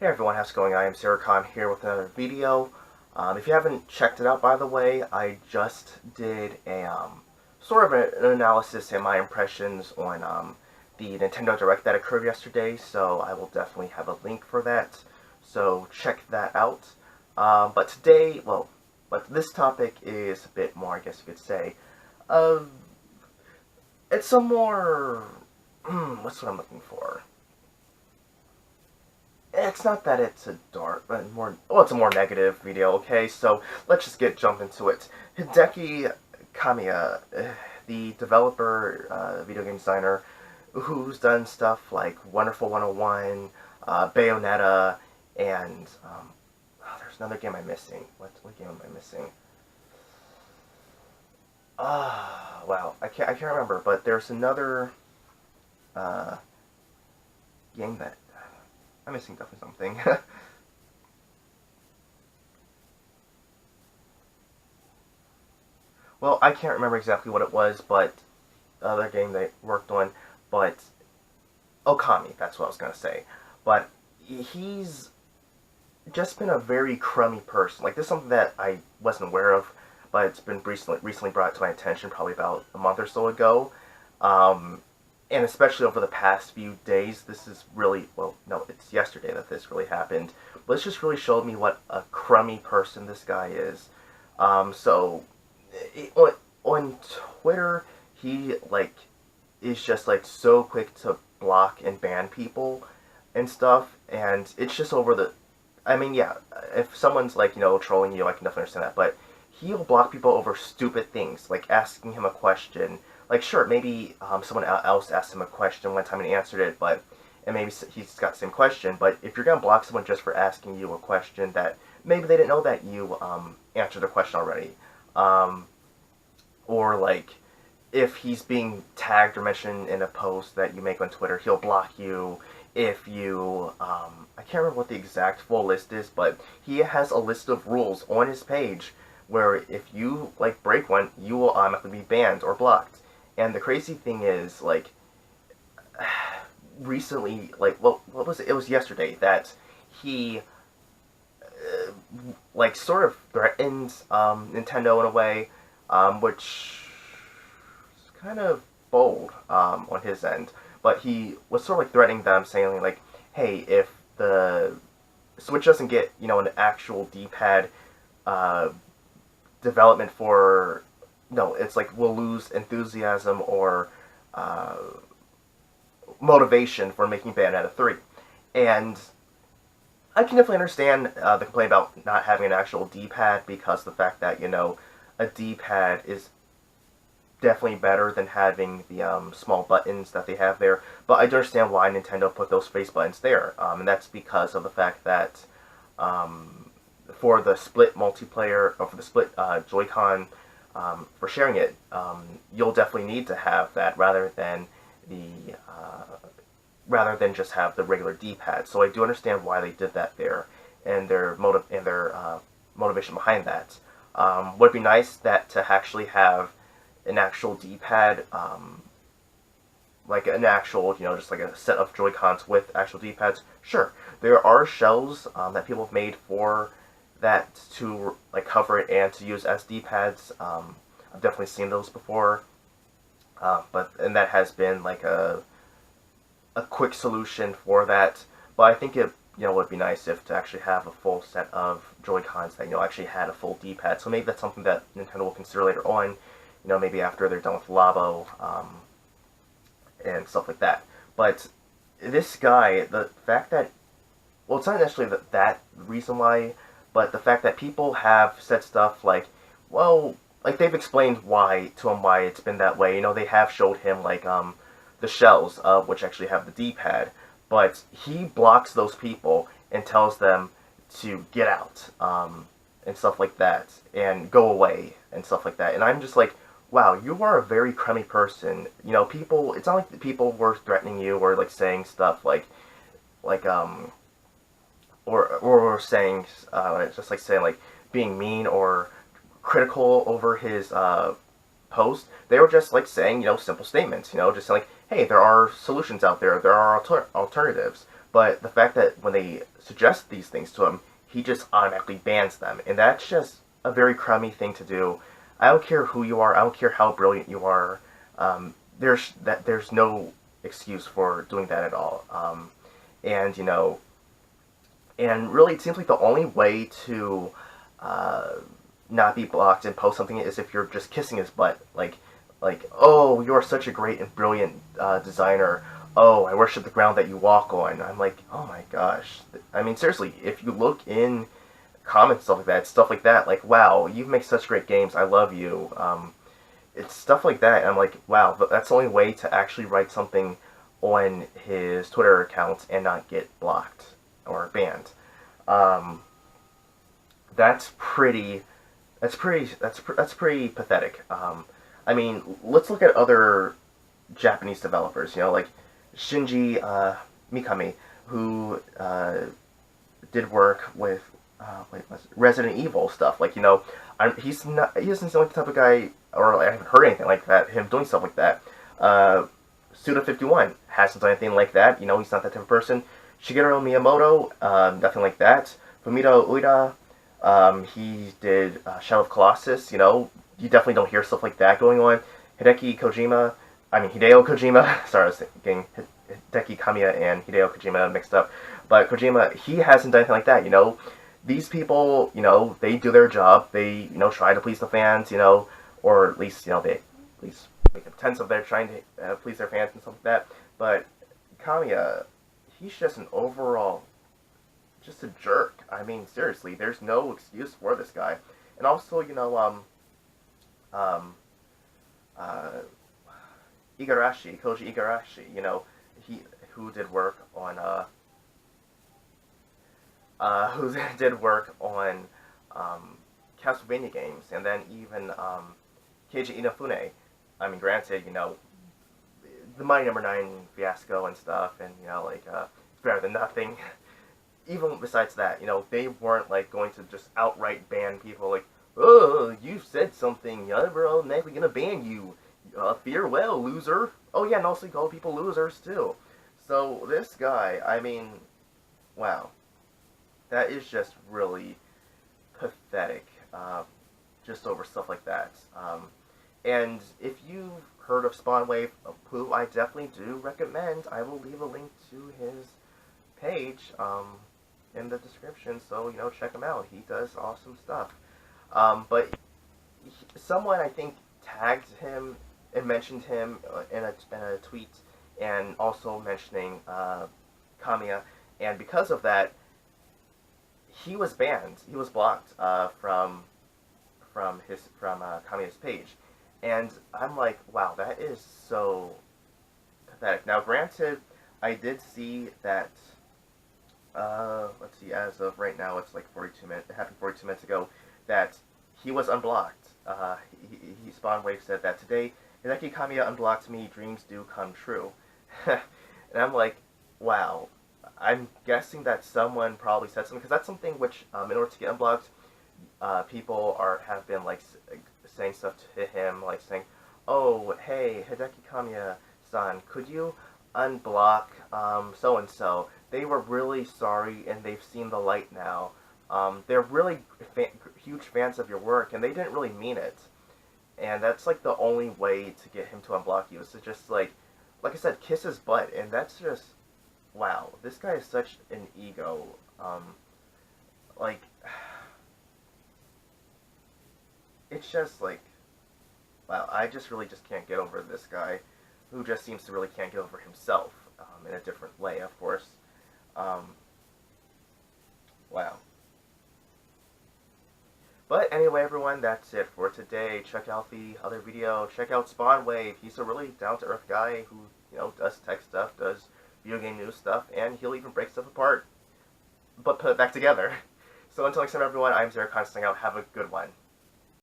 Hey everyone, how's it going? I am iamxeracon here with another video. If you haven't checked it out, by the way, I just did a sort of an analysis and my impressions on the Nintendo Direct that occurred yesterday, so I will definitely have a link for that. So check that out. But today, but this topic is a bit more, I guess you could say, uh, it's a more, what's what I'm looking for? It's not that it's a dark, but more, well, it's a more negative video, okay? So let's just jump into it. Hideki Kamiya, the developer, video game designer, who's done stuff like Wonderful 101, Bayonetta, and there's another game I'm missing. What game am I missing? Wow, I can't remember, but there's another uh, game that I'm missing definitely something. Well, I can't remember exactly what it was, but other game they worked on, but Okami, that's what I was gonna say. But he's just been a very crummy person. Like, this is something that I wasn't aware of, but it's been recently brought to my attention, probably about a month or so ago. Um, and especially over the past few days, this is really, well, no, it's yesterday that this really happened. But it's just really showed me what a crummy person this guy is. So on Twitter, he like is just like so quick to block and ban people and stuff, and it's just over the. I mean, yeah, if someone's like trolling you, I can definitely understand that, but he'll block people over stupid things, like asking him a question. Like, sure, maybe someone else asked him a question one time and he answered it, but and maybe he's got the same question. But if you're gonna block someone just for asking you a question that maybe they didn't know that you answered the question already, um, or like if he's being tagged or mentioned in a post that you make on Twitter, he'll block you. If you, I can't remember what the exact full list is, but he has a list of rules on his page where if you like break one, you will automatically be banned or blocked. And the crazy thing is, like, recently, like, well, what was it? It was yesterday that he, like, sort of threatened Nintendo in a way, which is kind of bold on his end. But he was sort of like threatening them, saying like, "Hey, if the Switch doesn't get an actual D-pad uh, development for no, it's like we'll lose enthusiasm or uh, motivation for making Bayonetta 3." And I can definitely understand the complaint about not having an actual D-pad because the fact that a D-pad is definitely better than having the small buttons that they have there. But I do understand why Nintendo put those space buttons there, and that's because of the fact that for the split multiplayer, or for the split Joy-Con, for sharing it, you'll definitely need to have that the rather than just have the regular D-pad. So I do understand why they did that there, and their motivation behind that. Would it be nice that to actually have an actual D-pad, like an actual, just like a set of Joy-Cons with actual D-pads? Sure, there are shells that people have made for that to like cover it and to use as D-pads. I've definitely seen those before, and that has been like a quick solution for that. But I think it would be nice if to actually have a full set of Joy-Cons that actually had a full D-pad. So maybe that's something that Nintendo will consider later on. Maybe after they're done with Labo and stuff like that. But this guy, the fact that, well, it's not necessarily that reason why, but the fact that people have said stuff like, well, like they've explained why to him why it's been that way. They have showed him like the shells which actually have the D-pad, but he blocks those people and tells them to get out and stuff like that and go away and stuff like that. And I'm just like, wow, you are a very crummy person. People. It's not like the people were threatening you or like saying stuff like or saying just like saying like being mean or critical over his post. They were just like saying simple statements. Just saying like, hey, there are solutions out there. There are alternatives. But the fact that when they suggest these things to him, he just automatically bans them, and that's just a very crummy thing to do. I don't care who you are. I don't care how brilliant you are. There's no excuse for doing that at all. And you know, and really, it seems like the only way to not be blocked and post something is if you're just kissing his butt, like, oh, you're such a great and brilliant designer. Oh, I worship the ground that you walk on. I'm like, oh my gosh. I mean, seriously, if you look in comments, stuff like that, like, wow, you make such great games. I love you. It's stuff like that. And I'm like, wow, that's the only way to actually write something on his Twitter account and not get blocked or banned. That's pretty pathetic. I mean, let's look at other Japanese developers. You know, like Shinji Mikami, who did work with Resident Evil stuff. Like, you know, he doesn't seem like the type of guy, or I haven't heard anything like that. Him doing stuff like that. Suda51 hasn't done anything like that. You know, he's not that type of person. Shigeru Miyamoto, nothing like that. Fumito Ueda, he did Shadow of Colossus. You know, you definitely don't hear stuff like that going on. Hideo Kojima, sorry, I was getting Hideki Kamiya and Hideo Kojima mixed up. But Kojima, he hasn't done anything like that, you know. These people, you know, they do their job. They, you know, try to please the fans, you know, or at least, you know, they at least make a pretense of they're trying to please their fans and stuff like that. But Kamiya, he's just an overall, just a jerk. I mean, seriously, there's no excuse for this guy. And also, you know, Koji Igarashi, you know, who did work on Castlevania games, and then even Keiji Inafune. I mean, granted, you know, the Mighty Number 9 fiasco and stuff, and you know, like it's better than nothing. Even besides that, you know, they weren't like going to just outright ban people. Like, oh, you said something, we're automatically gonna ban you. Farewell, loser. Oh yeah, and also call people losers too. So this guy, I mean, wow, that is just really pathetic. Just over stuff like that. And if you've heard of Spawnwave, who I definitely do recommend, I will leave a link to his page in the description, so, you know, check him out. He does awesome stuff. But someone, I think, tagged him and mentioned him in a tweet, and also mentioning Kamiya, and because of that, he was banned. He was blocked from Kamiya's page, and I'm like, wow, that is so pathetic. Now, granted, I did see that. Let's see. As of right now, it's like 42 minutes. It happened 42 minutes ago. That he was unblocked. Spawnwave said that today, Hideki Kamiya unblocked me. Dreams do come true. And I'm like, wow. I'm guessing that someone probably said something, because that's something which, in order to get unblocked, people have been like saying stuff to him, like saying, "Oh, hey, Hideki Kamiya-san, could you unblock so and so? They were really sorry, and they've seen the light now. They're really huge fans of your work, and they didn't really mean it." And that's like the only way to get him to unblock you, is to just like I said, kiss his butt, and that's just, wow. This guy is such an ego. Like, it's just like, wow. I just really just can't get over this guy, who just seems to really can't get over himself, in a different way, of course. Wow. But anyway, everyone, that's it for today. Check out the other video. Check out Spawnwave. He's a really down-to-earth guy who, you know, does tech stuff, does video game news stuff, and he'll even break stuff apart, but put it back together. So until next time, everyone, I'm egotistical. Have a good one.